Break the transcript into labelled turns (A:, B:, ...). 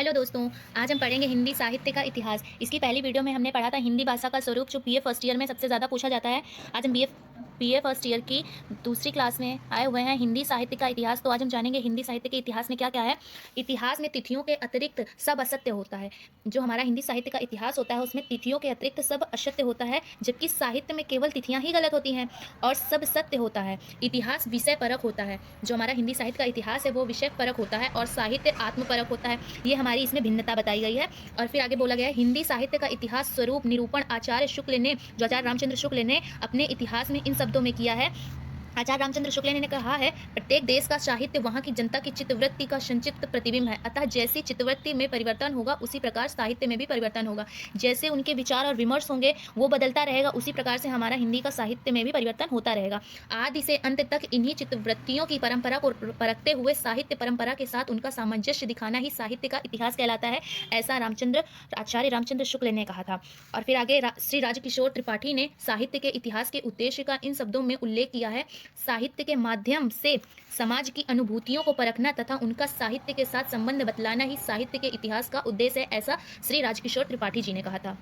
A: Hello दोस्तों। आज हम पढ़ेंगे हिंदी साहित्य का इतिहास। इसकी पहली वीडियो में हमने पढ़ा था हिंदी भाषा का स्वरूप, जो बीए फर्स्ट ईयर में सबसे ज़्यादा पूछा जाता है। आज हम बीए फर्स्ट ईयर की दूसरी क्लास में आए हुए हैं, हिंदी साहित्य का इतिहास। तो आज हम जानेंगे हिंदी साहित्य के इतिहास में क्या क्या है। इतिहास में तिथियों के अतिरिक्त सब असत्य होता है। जो हमारा हिंदी साहित्य का इतिहास होता है उसमें तिथियों के अतिरिक्त सब असत्य होता है, जबकि साहित्य में केवल तिथियां ही गलत होती हैं और सब सत्य होता है। इतिहास विषय परक होता है। जो हमारा हिंदी साहित्य का इतिहास है वो विषय परक होता है और साहित्य आत्म परक होता है। ये हमारी इसमें भिन्नता बताई गई है। और फिर आगे बोला गया है, हिंदी साहित्य का इतिहास स्वरूप निरूपण आचार्य शुक्ल ने, जो आचार्य रामचंद्र शुक्ल ने अपने इतिहास में इन शब्दों में किया है। आचार्य रामचंद्र शुक्ल ने कहा है, प्रत्येक देश का साहित्य वहां की जनता की चित्तवृत्ति का संक्षिप्त प्रतिबिंब है। अतः जैसी चित्तवृत्ति में परिवर्तन होगा उसी प्रकार साहित्य में भी परिवर्तन होगा। जैसे उनके विचार और विमर्श होंगे वो बदलता रहेगा, उसी प्रकार से हमारा हिंदी का साहित्य में भी परिवर्तन होता रहेगा। आदि से अंत तक इन्हीं चित्तवृत्तियों की परंपरा को परखते हुए साहित्य परंपरा के साथ उनका सामंजस्य दिखाना ही साहित्य का इतिहास कहलाता है। ऐसा आचार्य रामचंद्र शुक्ल ने कहा था। और फिर आगे श्री राजकिशोर त्रिपाठी ने साहित्य के इतिहास के उद्देश्य का इन शब्दों में उल्लेख किया है। साहित्य के माध्यम से समाज की अनुभूतियों को परखना तथा उनका साहित्य के साथ संबंध बतलाना ही साहित्य के इतिहास का उद्देश्य है, ऐसा श्री राजकिशोर त्रिपाठी जी ने कहा था।